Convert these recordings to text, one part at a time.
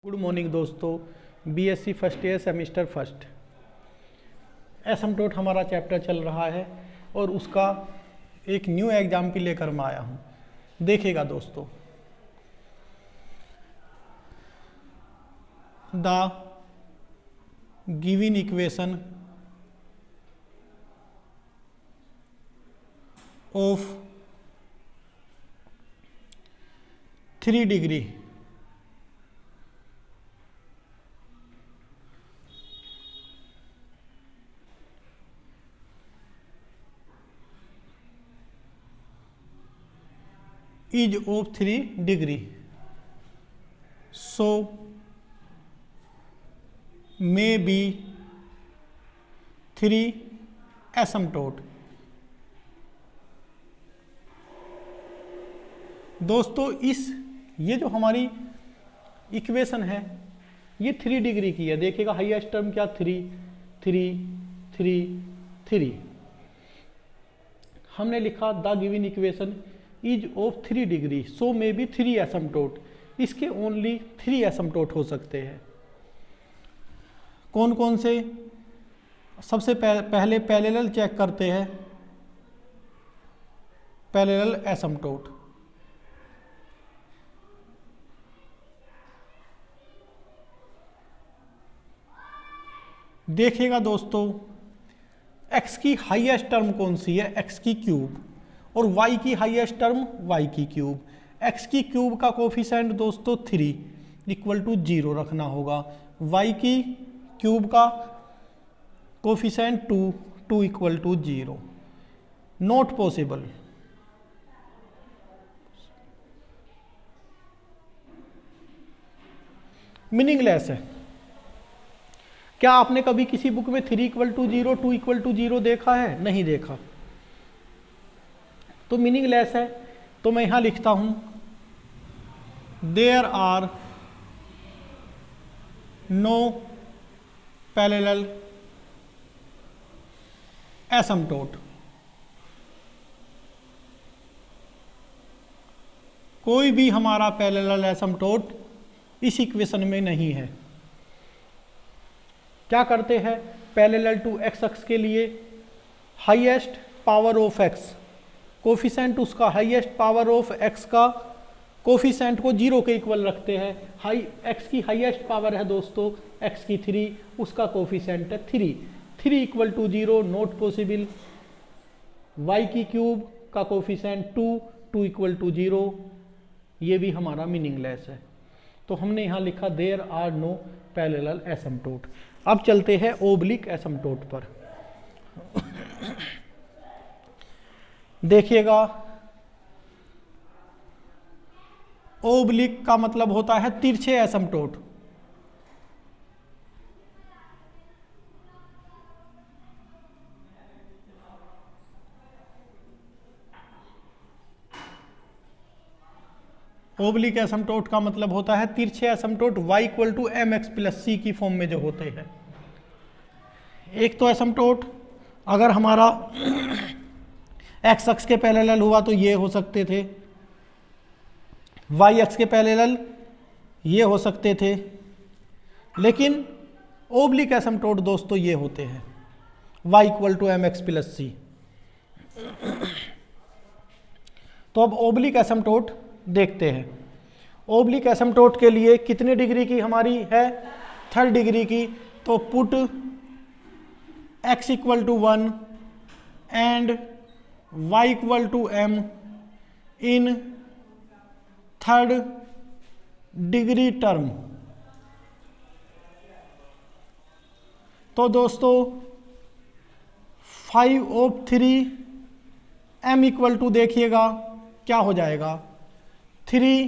Good morning दोस्तों, BSc first year semester first asymptote हमारा chapter चल रहा है और उसका एक न्यू एग्जाम्पल लेकर मैं आया हूँ। देखिएगा दोस्तों, the given equation of 3 degree is of 3 degree, so may be 3 asymptote। दोस्तों ये जो हमारी इक्वेशन है ये 3 डिग्री की है। देखिएगा हाईएस्ट टर्म क्या 3 3 3 3। हमने लिखा the given equation is of 3 degree, so may be 3 asymptote. इसके ओनली 3 एसिम्प्टोट हो सकते हैं। कौन कौन से? सबसे पहले पैरेलल चेक करते हैं, पैरेलल एसिम्प्टोट। देखिएगा दोस्तों, x की हाईएस्ट टर्म कौन सी है? x की क्यूब, और y की हाईएस्ट टर्म y की क्यूब। x की क्यूब का कोफिशिएंट दोस्तों 3 इक्वल टू 0 रखना होगा। y की क्यूब का coefficient 2 equal to 0। Not possible. Meaningless है। क्या आपने कभी किसी बुक में 3 इक्वल टू 0 2 इक्वल टू 0 देखा है? नहीं देखा, तो मीनिंगलेस है। तो मैं यहां लिखता हूं there are no parallel asymptote. कोई भी हमारा पैरेलल एसिम्प्टोट इस इक्वेशन में नहीं है। क्या करते हैं? पैरेलल टू एक्स अक्ष के लिए highest power of x, coefficient उसका हाईएस्ट पावर ऑफ एक्स का कोफिशिएंट को 0 के इक्वल रखते हैं। एक्स की हाईएस्ट पावर है दोस्तों एक्स की 3, उसका कोफिशिएंट है 3 equal to 0, not possible. Y की क्यूब का कोफिशिएंट 2 इक्वल टू 0, ये भी हमारा मीनिंगलेस है। तो हमने यहाँ लिखा there are no parallel asymptote. अब चलते हैं ओब्लिक एसिम्प्टोट पर। देखिएगा, ओब्लिक का मतलब होता है तिरछे एसिम्प्टोट। ओब्लिक एसिम्प्टोट का मतलब होता है तिरछे asymptote y equal to M X plus C की फॉर्म में जो होते हैं। एक तो एसिम्प्टोट अगर हमारा एक्स अक्ष के पैरेलल हुआ तो ये हो सकते थे, वाई अक्ष के पैरेलल ये हो सकते थे, लेकिन ओब्लिक एसिम्प्टोट दोस्तों ये होते हैं y equal to M X plus C. तो अब ओब्लिक एसिम्प्टोट देखते हैं। ओब्लिक एसिम्प्टोट के लिए कितने डिग्री की हमारी है? 3 डिग्री की। तो put x equal to 1 and y equal to m in 3rd degree term. तो दोस्तों 5 ऑफ 3 m इक्वल टू देखिएगा क्या हो जाएगा, 3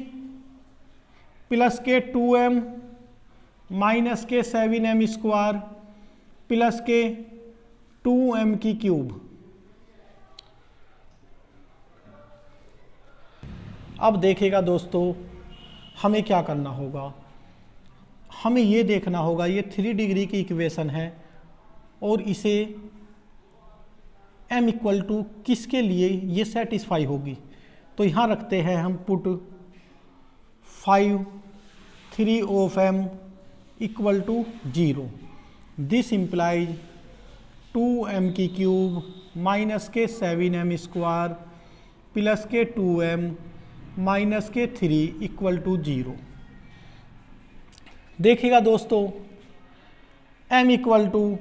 प्लस के 2m माइनस के 7m स्क्वायर प्लस के 2m की क्यूब। अब देखिएगा दोस्तों, हमें क्या करना होगा? हमें ये देखना होगा ये 3 डिग्री की इक्वेशन है और इसे m इक्वल टू किसके लिए ये सेटिस्फाई होगी। तो यहाँ रखते हैं हम put 5 3 of m equal to 0। This implies 2m की क्यूब माइनस के 7m स्क्वायर प्लस के 2m माइनस के 3 इक्वल टू 0। देखिएगा दोस्तों, m equal to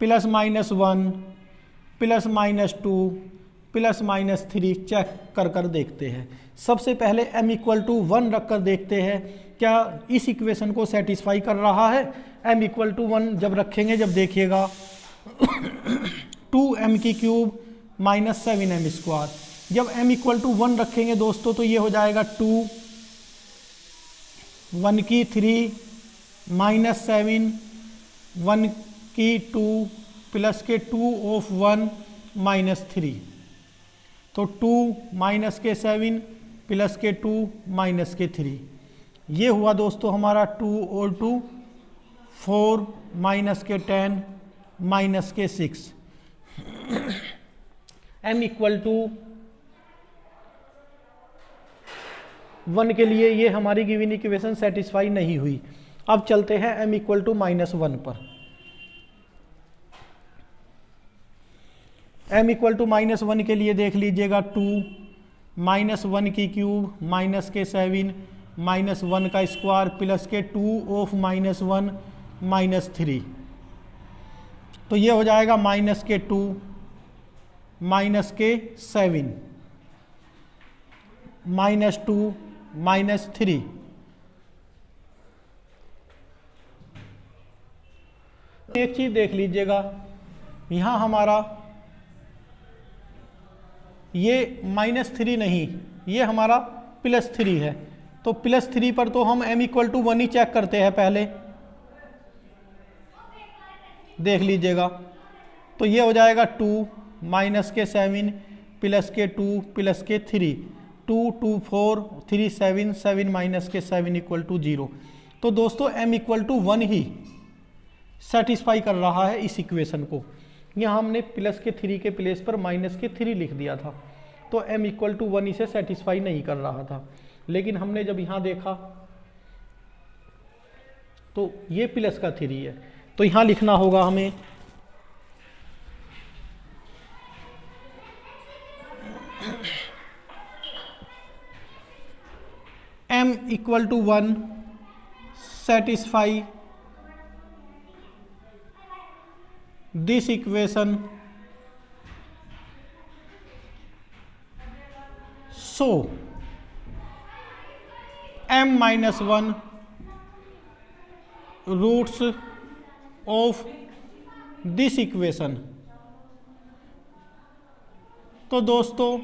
plus minus 1 plus minus 2 plus minus 3 check कर देखते हैं। सबसे पहले m इक्वल टू 1 रख कर देखते हैं क्या इस इक्वेशन को सेटिस्फाई कर रहा है। m इक्वल टू 1 जब रखेंगे, जब देखिएगा 2m की क्यूब माइनस 7m स्क्वायर, जब m इक्वल टू 1 रखेंगे दोस्तों तो ये हो जाएगा 2 1 की 3 माइनस 7 1 की 2 प्लस के 2 ऑफ 1 माइनस 3, तो 2 माइनस के 7 प्लस के 2 माइनस के 3, ये हुआ दोस्तों हमारा 2 और 2 4 माइनस के 10 माइनस के 6। m इक्वल टू 1 के लिए ये हमारी गिवन इक्वेशन सेटिस्फाई नहीं हुई। अब चलते हैं m इक्वल टू -1 पर। m इक्वल टू -1 के लिए देख लीजिएगा 2 -1 की क्यूब माइनस के 7 माइनस 1 का स्क्वायर प्लस के 2 ऑफ -1 माइनस 3, तो ये हो जाएगा माइनस के 2 माइनस के 7 माइनस 2 माइनस 3। एक चीज देख लीजिएगा, यहां हमारा ये -3 नहीं, ये हमारा +3 है, तो +3 पर तो हम m इक्वल टू 1 ही चेक करते हैं पहले, देख लीजिएगा। तो ये हो जाएगा 2 माइनस के 7 प्लस के 2 प्लस के 3, 2 2 4 3 7 7 माइनस के 7 इक्वल टू 0। तो दोस्तों m इक्वल टू 1 ही सेटिस्फाई कर रहा है इस इक्वेशन को। यहाँ हमने प्लस के 3 के प्लेस पर माइनस के 3 लिख दिया था, तो m इक्वल टू 1 इसे सेटिस्फाई नहीं कर रहा था। लेकिन हमने जब यहाँ देखा तो ये प्लस का 3 है, तो यहाँ लिखना होगा हमें m equal to 1 satisfy this equation, so m-1 roots of this equation. तो दोस्तों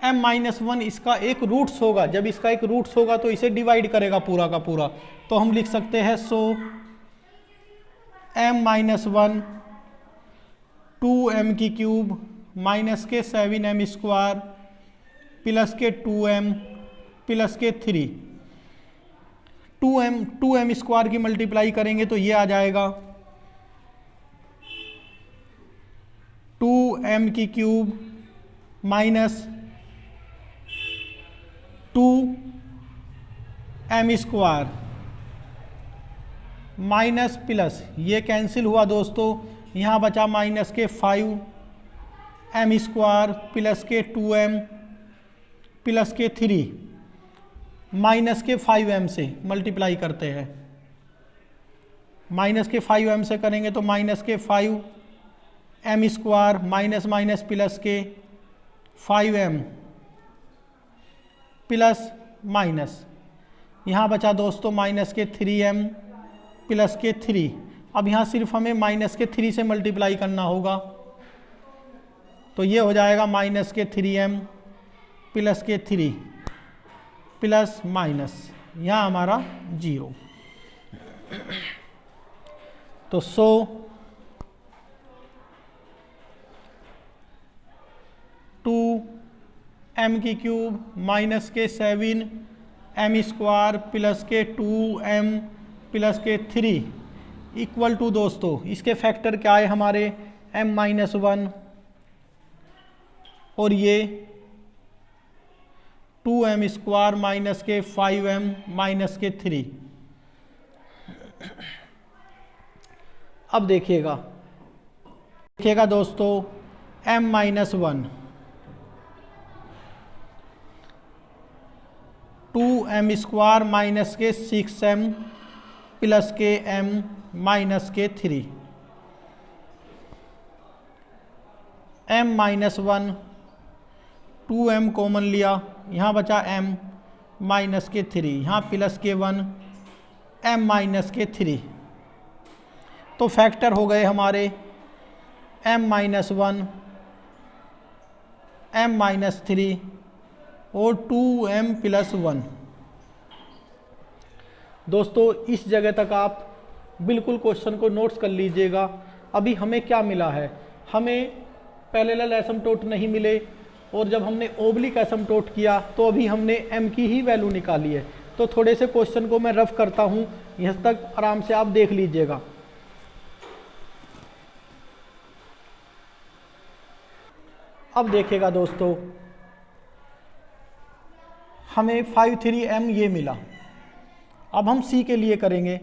m-1 इसका एक रूट्स होगा, जब इसका एक रूट्स होगा तो इसे डिवाइड करेगा पूरा का पूरा, तो हम लिख सकते हैं सो m-1 2m की क्यूब माइनस के 7m स्क्वायर प्लस के 2m प्लस के 3, 2m स्क्वायर की मल्टीप्लाई करेंगे तो ये आ जाएगा 2m की cube minus 2m square minus plus, ये कैंसिल हुआ दोस्तों, यहाँ बचा माइनस के 5m स्क्वायर प्लस के 2m प्लस के 3, माइनस के 5m से मल्टीप्लाई करते हैं, माइनस के 5m से करेंगे तो माइनस के 5m square minus minus plus के 5m प्लस माइनस, यहाँ बचा दोस्तों माइनस के 3m प्लस के 3। अब यहाँ सिर्फ हमें माइनस के 3 से मल्टीप्लाई करना होगा, तो ये हो जाएगा माइनस के 3m प्लस के 3 प्लस माइनस, यहाँ हमारा 0। तो सो टू m की क्यूब माइनस के 7m स्क्वायर प्लस के 2m प्लस के 3 इक्वल टू दोस्तों इसके फैक्टर क्या है हमारे m-1 और ये 2m स्क्वायर माइनस के 5m माइनस के 3। अब देखिएगा दोस्तों m minus 1, 2m square minus के 6m प्लस के m माइनस के 3, m माइनस 1, 2m कॉमन लिया, यहाँ बचा m माइनस के 3, यहाँ प्लस के 1 m माइनस के 3। तो फैक्टर हो गए हमारे m माइनस 1, m माइनस 3 और 2m प्लस 1। दोस्तों इस जगह तक आप बिल्कुल क्वेश्चन को नोट्स कर लीजिएगा। अभी हमें क्या मिला है, हमें पैरेलल एसिम्प्टोट नहीं मिले, और जब हमने ओब्लिक एसिम्प्टोट किया तो अभी हमने m की ही वैल्यू निकाली है। तो थोड़े से क्वेश्चन को मैं रफ करता हूँ, यहाँ तक आराम से आप देख लीजिएगा। अब देखिएगा दोस्तों, हमें 53m ये मिला। अब हम c के लिए करेंगे,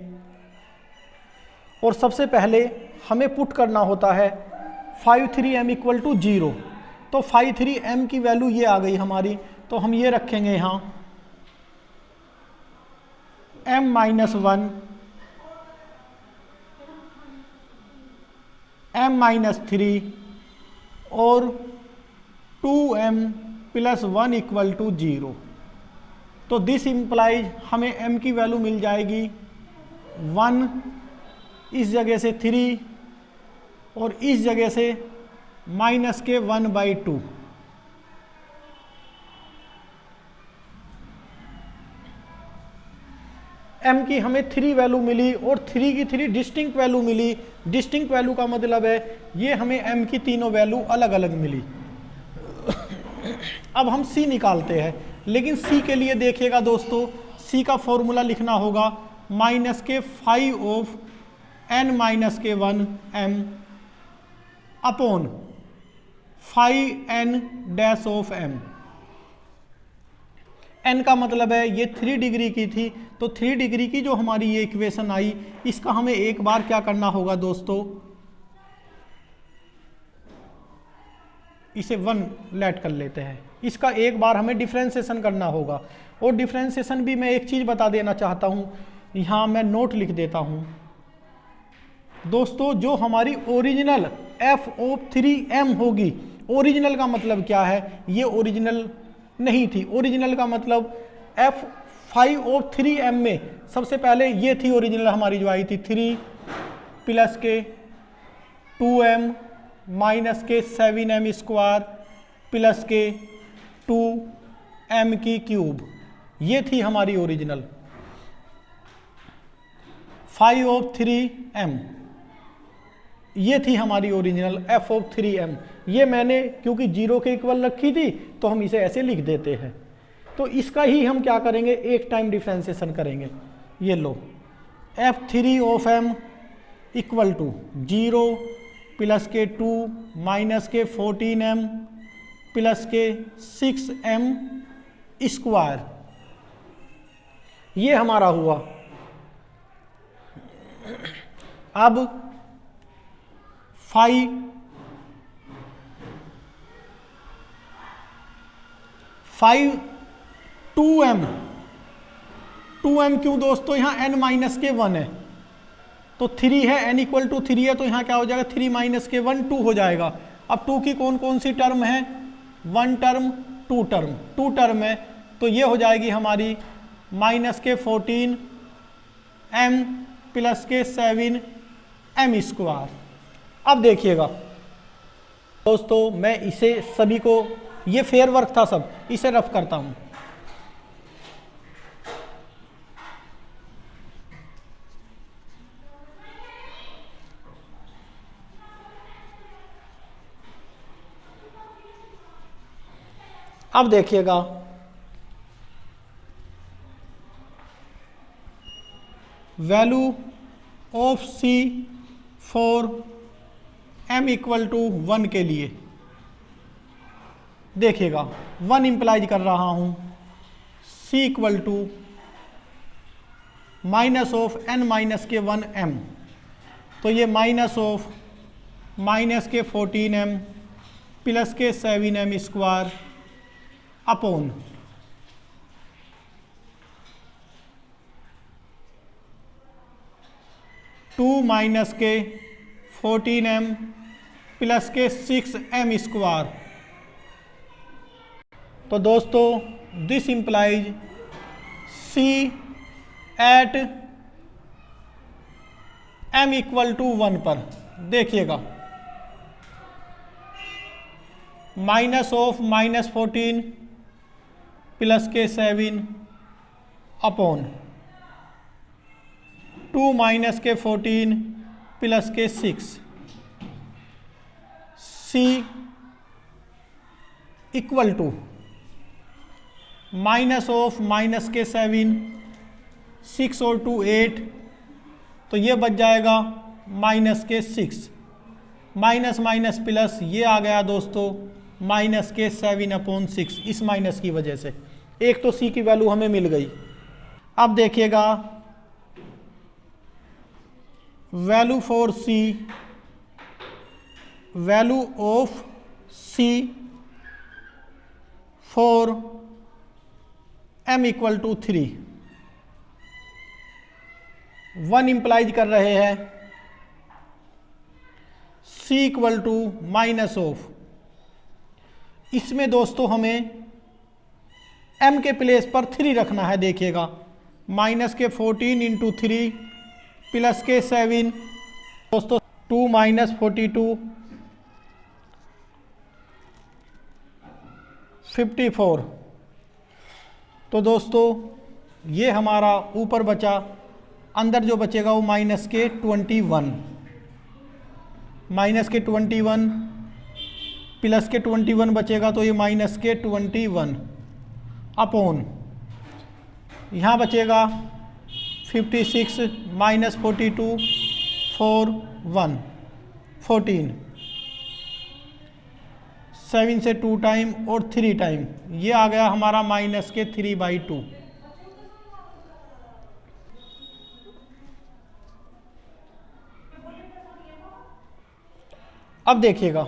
और सबसे पहले हमें पुट करना होता है 53m इक्वल टू 0। तो 53m की वैल्यू ये आ गई हमारी, तो हम ये रखेंगे यहाँ m माइनस 1, m माइनस 3 और 2m प्लस 1 इक्वल टू 0। तो दिस इम्प्लाइज हमें m की वैल्यू मिल जाएगी 1, इस जगह से 3 और इस जगह से माइनस के 1/2। m की हमें 3 वैल्यू मिली और 3 की 3 डिस्टिंक्ट वैल्यू मिली। डिस्टिंक्ट वैल्यू का मतलब है ये हमें m की तीनों वैल्यू अलग अलग मिली। अब हम c निकालते हैं, लेकिन c के लिए देखिएगा दोस्तों, c का फॉर्मूला लिखना होगा माइनस के 5 ऑफ n माइनस के 1 m upon 5n dash of m। n का मतलब है ये 3 डिग्री की थी, तो 3 डिग्री की जो हमारी ये इक्वेशन आई, इसका हमें एक बार क्या करना होगा दोस्तों, इसे 1 लेट कर लेते हैं। इसका एक बार हमें डिफ्रेंसिएशन करना होगा, और डिफ्रेंसिएशन भी मैं एक चीज़ बता देना चाहता हूँ, यहाँ मैं नोट लिख देता हूँ दोस्तों। जो हमारी ओरिजिनल f ऑफ 3m होगी, ओरिजिनल का मतलब क्या है, ये ओरिजिनल नहीं थी। ओरिजिनल का मतलब f5 ऑफ 3m में सबसे पहले ये थी ओरिजिनल हमारी जो आई थी 3 प्लस के 2m माइनस के 7m स्क्वायर प्लस के 2m की क्यूब, ये थी हमारी ओरिजिनल 5 ऑफ 3m, ये थी हमारी ओरिजिनल f ऑफ 3m। ये मैंने क्योंकि 0 के इक्वल रखी थी तो हम इसे ऐसे लिख देते हैं। तो इसका ही हम क्या करेंगे, एक टाइम डिफ्रेंसिएशन करेंगे। ये लो f3 of m equal to 0 plus के 2 माइनस के 14m प्लस के 6m स्क्वायर, ये हमारा हुआ। अब 2m क्यों दोस्तों, यहाँ n माइनस के 1 है तो 3 है, n इक्वल टू 3 है, तो यहाँ क्या हो जाएगा 3 माइनस के 1 2 हो जाएगा। अब 2 की कौन कौन सी टर्म है, 1 टर्म 2 टर्म, 2 टर्म है, तो ये हो जाएगी हमारी माइनस के 14m प्लस के 7m स्क्वायर। अब देखिएगा दोस्तों, मैं इसे सभी को, ये फेयर वर्क था सब, इसे रफ करता हूं। अब देखिएगा value of c for m equal to 1 के लिए देखिएगा 1 इंप्लाइज कर रहा हूं, C equal to minus of n minus के 1m, तो ये माइनस ऑफ माइनस के 14m प्लस के 7m स्क्वायर अपॉन 2 माइनस के 14m प्लस के 6m स्क्वायर। तो दोस्तों this implies C at m equal to 1 पर देखिएगा माइनस ऑफ माइनस 14 प्लस के 7 अपॉन 2 माइनस के 14 प्लस के 6 C equal to minus of minus के 7 6 और 2 8, तो ये बच जाएगा माइनस के 6, माइनस माइनस प्लस ये आ गया दोस्तों माइनस के 7/6 इस माइनस की वजह से। एक तो C की वैल्यू हमें मिल गई। अब देखिएगा value for C, value of C for m equal to 3, 1 implies कर रहे हैं C equal to minus of, इसमें दोस्तों हमें m के प्लेस पर 3 रखना है। देखिएगा माइनस के 14 इंटू 3 प्लस के 7 दोस्तों 2 माइनस 42 54, तो दोस्तों ये हमारा ऊपर बचा, अंदर जो बचेगा वो माइनस के 21, माइनस के 21 प्लस के 21 बचेगा, तो ये माइनस के 21 अपॉन यहाँ बचेगा 56 माइनस 42 4 1 14, 7 से 2 टाइम और 3 टाइम, ये आ गया हमारा माइनस के 3/2। अब देखिएगा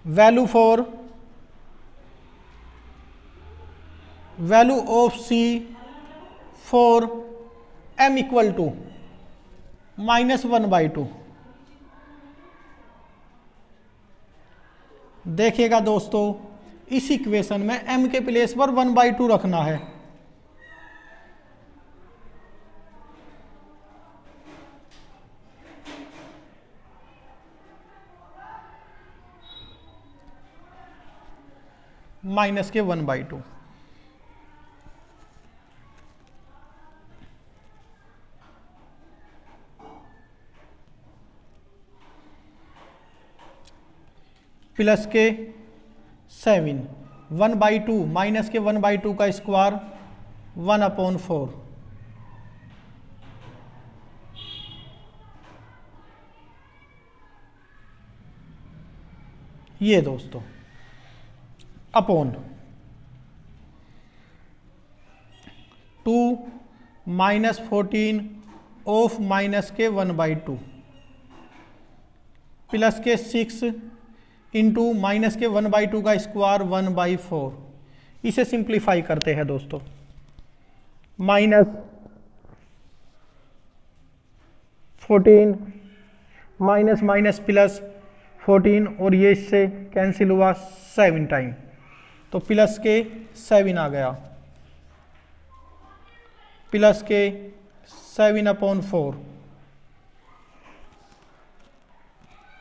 value for value of C for m equal to -1/2। देखिएगा दोस्तों इस इक्वेशन में m के प्लेस पर 1/2 रखना है। माइनस के 1/2, प्लस के 7 1/2 माइनस के 1/2 का स्क्वायर 1/4, ये दोस्तों अपॉन 2 माइनस 14 ऑफ माइनस के 1/2 प्लस के 6 इंटू माइनस के 1/2 का स्क्वायर 1/4। इसे सिंप्लीफाई करते हैं दोस्तों, माइनस 14 माइनस माइनस प्लस 14 और ये इससे कैंसिल हुआ 7 टाइम, तो प्लस के 7 आ गया, प्लस के 7/4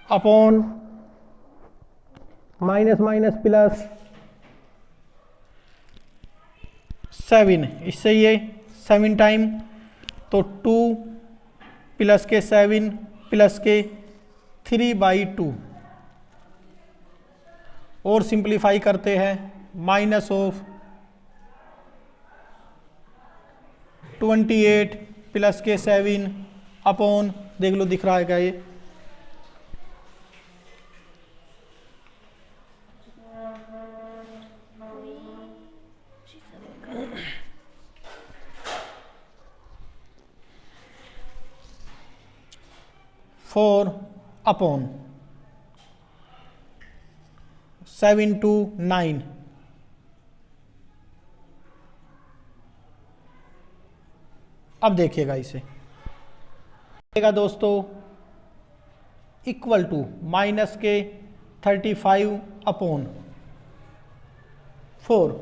अपॉन माइनस माइनस प्लस 7, इससे ये 7 टाइम, तो 2 प्लस के 7 प्लस के 3/2 और सिंप्लीफाई करते हैं माइनस ऑफ 28 प्लस के 7 अपॉन, देख लो दिख रहा है क्या ये, 4 अपॉन 7 to 9। अब देखिएगा इसे दोस्तों, इक्वल टू माइनस के 35 अपॉन 4,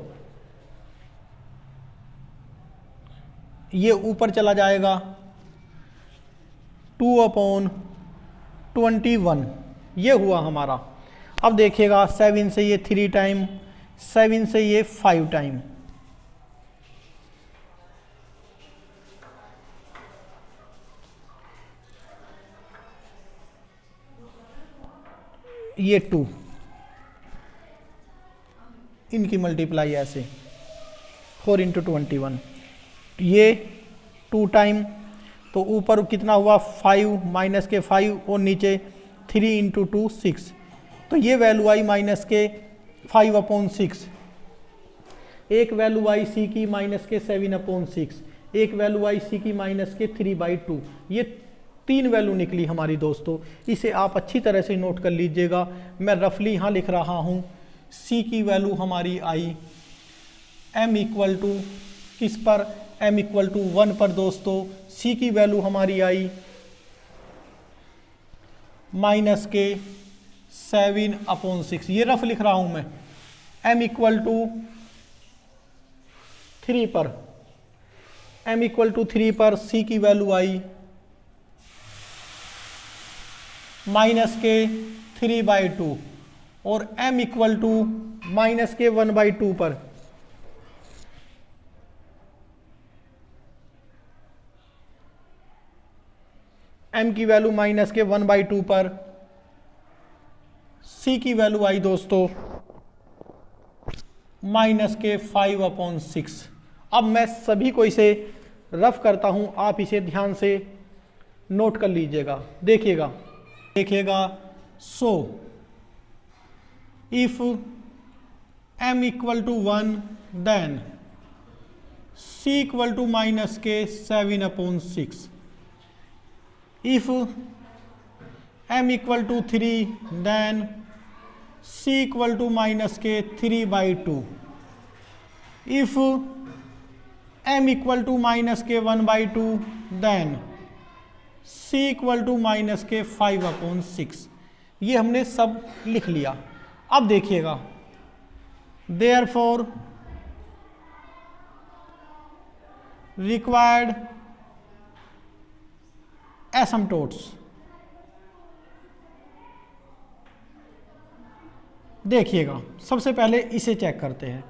ये ऊपर चला जाएगा 2 अपॉन 21, ये हुआ हमारा। अब देखिएगा 7 से ये 3 टाइम, 7 से ये 5 टाइम, ये 2, इनकी मल्टीप्लाई ऐसे 4 इंटू 21, ये 2 टाइम, तो ऊपर कितना हुआ 5 माइनस के 5 और नीचे 3 इंटू 2 6, तो ये वैल्यू आई माइनस के 5 अपॉन 6, एक वैल्यू आई सी की माइनस के 7 अपॉन 6, एक वैल्यू आई सी की माइनस के 3/2, ये 3 वैल्यू निकली हमारी दोस्तों। इसे आप अच्छी तरह से नोट कर लीजिएगा। मैं रफली यहाँ लिख रहा हूँ, सी की वैल्यू हमारी आई m इक्वल टू किस पर, m इक्वल टू 1 पर दोस्तों। सी की वैल्यू हमारी आई माइनस के 7 अपॉन 6, ये रफ लिख रहा हूँ मैं। m इक्वल टू 3 पर, m इक्वल टू 3 पर सी की वैल्यू आई माइनस के 3/2 और m इक्वल टू माइनस के 1/2 पर m की वैल्यू माइनस के 1/2 पर c की वैल्यू आई दोस्तों माइनस के 5 अपॉन 6। अब मैं सभी को इसे रफ करता हूं, आप इसे ध्यान से नोट कर लीजिएगा। देखिएगा so if m equal to 1 then c equal to minus के 7 upon 6, if m equal to 3 then c equal to minus के 3/2, if m equal to minus के 1/2 then c equal to minus के 5 upon 6। ये हमने सब लिख लिया। अब देखिएगा, देयरफॉर रिक्वायर्ड एसिम्पटोट्स। देखिएगा सबसे पहले इसे चेक करते हैं,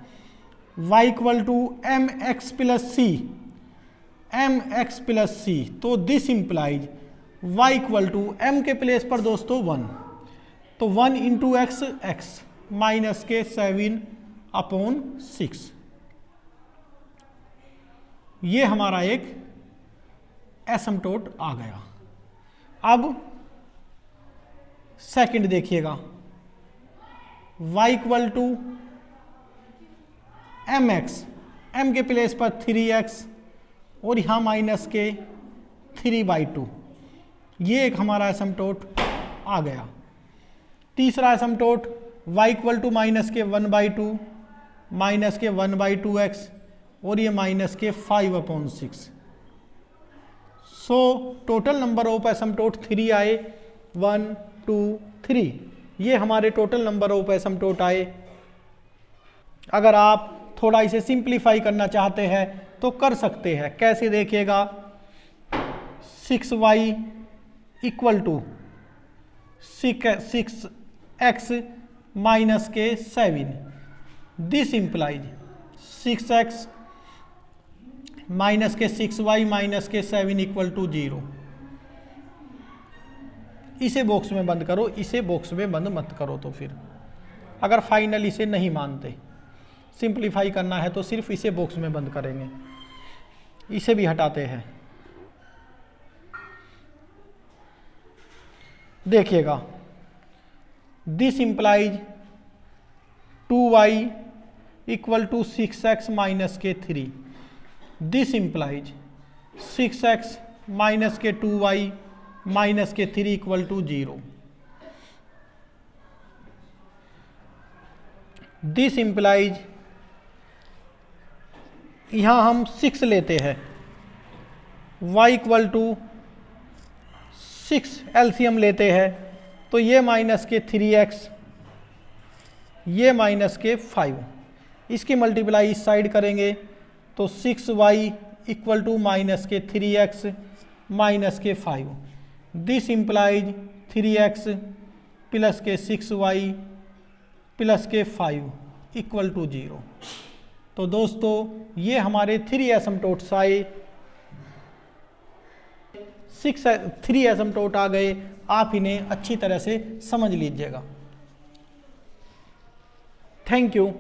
y equal to M X plus C, M X plus C, तो this implies y equal to m के प्लेस पर दोस्तों 1, तो 1 इंटू एक्स एक्स माइनस के 7 अपॉन 6, ये हमारा एक एसिम्पटोट आ गया। अब सेकंड देखिएगा, y equal to M x, m के प्लेस पर 3x और यहाँ माइनस के 3/2, ये एक हमारा एसिम्पटोट आ गया। तीसरा एसिम्पटोट y इक्वल टू माइनस के 1/2 माइनस के 1/2x और ये माइनस के 5 upon 6। So total number of asymptote 3 आए, 1 2 3, ये हमारे टोटल नंबर ऑफ एसिम्पटोट आए। अगर आप थोड़ा इसे सिंप्लीफाई करना चाहते हैं तो कर सकते हैं। कैसे देखिएगा, 6y equal to 6x minus के 7, दिस इंप्लाइज 6x माइनस के 6y माइनस के 7 इक्वल टू 0। इसे बॉक्स में बंद करो, इसे बॉक्स में बंद मत करो। तो फिर अगर फाइनल इसे नहीं मानते, सिंप्लीफाई करना है तो सिर्फ इसे बॉक्स में बंद करेंगे। इसे भी हटाते हैं। देखिएगा, this implies 2y equal to 6x minus के 3, दिस इंप्लाइज 6x माइनस के 2y माइनस के 3 इक्वल टू 0। दिस इम्प्लाइज, यहाँ हम 6 लेते हैं, y इक्वल टू 6 एलसीएम लेते हैं, तो ये माइनस के 3x, ये माइनस के 5, इसकी मल्टीप्लाई इस साइड करेंगे तो 6y इक्वल टू माइनस के 3x माइनस के 5। दिस इम्प्लाइज 3x प्लस के 6y प्लस के 5 इक्वल टू 0। तो दोस्तों ये हमारे 3 एसिम्पटोट्स आए, 3 एसिम्पटोट आ गए। आप इन्हें अच्छी तरह से समझ लीजिएगा। Thank you.